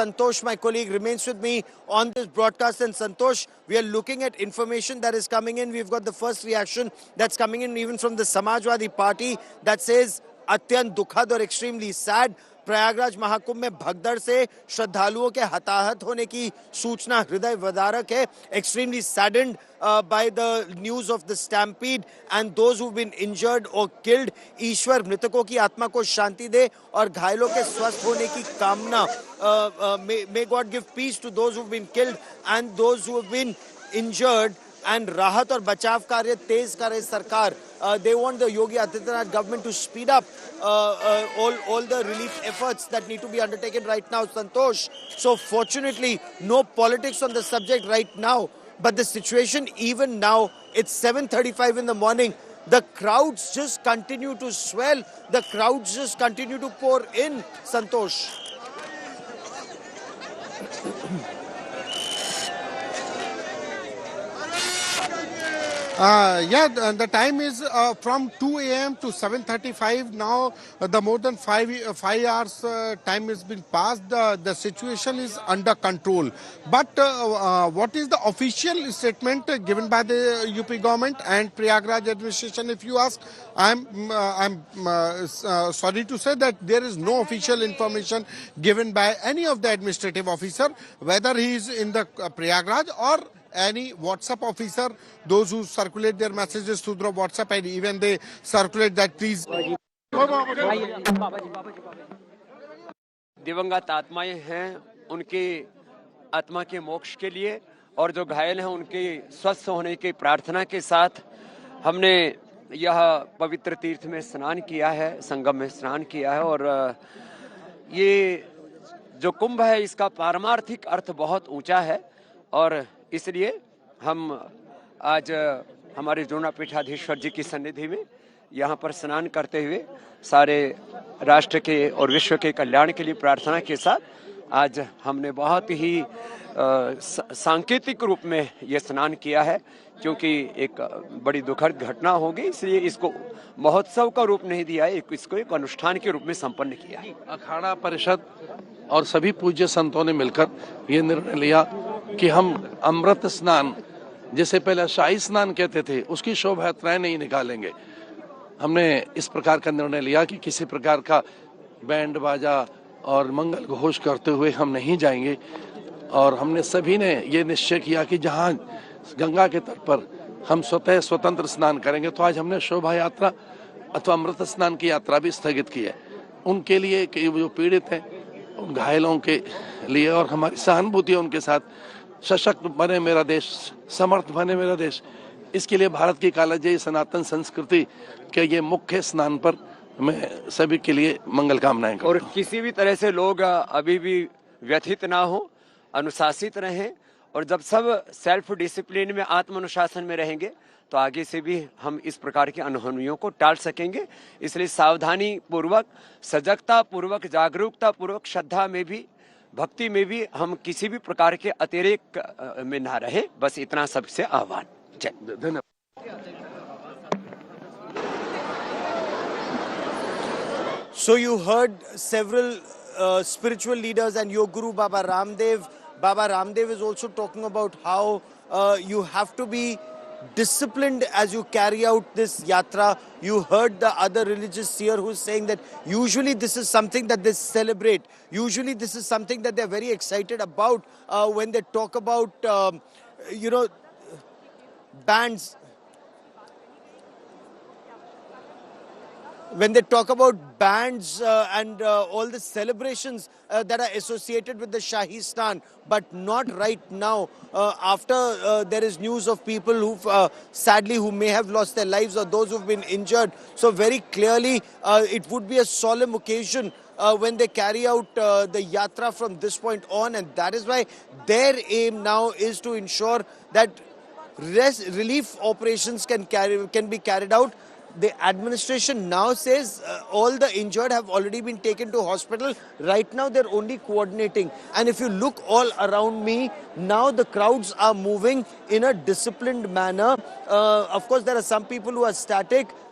Santosh, my colleague, remains with me on this broadcast. And Santosh, we are looking at information that is coming in. We've got the first reaction that's coming in even from the Samajwadi Party that says, अत्यंत दुखद और extremely sad. Prayagraj Mahakumbh में भगदड़ से श्रद्धालुओं के हताहत होने की सूचना हृदय विदारक है. Extremely saddened by the news of the stampede and those who've been injured or killed. ईश्वर मृतकों की आत्मा को शांति दे और घायलों के स्वस्थ होने की कामना. May God give peace to those who've been killed and those who have been injured. And राहत और बचाव कार्य तेज करे सरकार. They want the Yogi Adityanath government to speed up all the relief efforts that need to be undertaken right now, Santosh. So fortunately, no politics on the subject right now. But the situation even now, it's 7:35 in the morning. The crowds just continue to swell. The crowds just continue to pour in, Santosh. The time is from 2 a.m. to 7:35. Now the more than 5 hours time has been passed. The situation is under control. But what is the official statement given by the UP government and Prayagraj administration? If you ask, I'm sorry to say that there is no official information given by any of the administrative officer, whether he is in the Prayagraj or any WhatsApp officer, those who circulate their messages through the WhatsApp, and even they circulate that please. दिवंगत आत्माएं हैं, उनकी आत्मा के मोक्ष के लिए और जो घायल हैं उनके स्वस्थ होने की प्रार्थना के साथ हमने यह पवित्र तीर्थ में स्नान किया है, संगम में स्नान किया है. और ये जो कुंभ है इसका पारमार्थिक अर्थ बहुत ऊंचा है और इसलिए हम आज हमारे जोना पीठाधीश्वर जी की सन्निधि में यहाँ पर स्नान करते हुए सारे राष्ट्र के और विश्व के कल्याण के लिए प्रार्थना के साथ आज हमने बहुत ही सांकेतिक रूप में ये स्नान किया है, क्योंकि एक बड़ी दुखद घटना होगी, इसलिए इसको महोत्सव का रूप नहीं दिया है, इसको एक अनुष्ठान के रूप में संपन्न किया है. अखाड़ा परिषद और सभी पूज्य संतों ने मिलकर ये निर्णय लिया कि हम अमृत स्नान, जिसे पहले शाही स्नान कहते थे, उसकी शोभा यात्राएं नहीं निकालेंगे. हमने इस प्रकार का निर्णय लिया कि किसी प्रकार का बैंड बाजा और मंगल घोष करते हुए हम नहीं जाएंगे. और हमने सभी ने ये निश्चय किया कि जहाँ गंगा के तट पर हम स्वतः स्वतंत्र स्नान करेंगे, तो आज हमने शोभा यात्रा अथवा अमृत स्नान की यात्रा भी स्थगित की है. उनके लिए कि जो पीड़ित हैं, उन घायलों के लिए और हमारी सहानुभूति उनके साथ. सशक्त बने मेरा देश, समर्थ बने मेरा देश, इसके लिए भारत की कालजयी सनातन संस्कृति के ये मुख्य स्नान पर मैं सभी के लिए मंगल कामनाएं करता हूं. और किसी भी तरह से लोग अभी भी व्यथित ना हो, अनुशासित रहें, और जब सब सेल्फ डिसिप्लिन में, आत्म अनुशासन में रहेंगे तो आगे से भी हम इस प्रकार की अनहोनियों को टाल सकेंगे. इसलिए सावधानी पूर्वक, सजगता पूर्वक, जागरूकता पूर्वक, श्रद्धा में भी, भक्ति में भी हम किसी भी प्रकार के अतिरेक में ना रहे. बस इतना सबसे आह्वान. जय. धन्यवाद. So you heard several spiritual leaders and your Guru Baba Ramdev. Baba Ramdev is also talking about how you have to be disciplined as you carry out this yatra. You heard the other religious seer who's saying that usually this is something that they celebrate. Usually this is something that they're very excited about when they talk about, bands. When they talk about bands and all the celebrations that are associated with the Shahi Snan, but not right now after there is news of people who may have lost their lives or those who've been injured. So very clearly it would be a solemn occasion when they carry out the yatra from this point on, and that is why their aim now is to ensure that relief operations can be carried out. The administration now says all the injured have already been taken to hospital. Right now they're only coordinating. And if you look all around me, now the crowds are moving in a disciplined manner. Of course, there are some people who are static.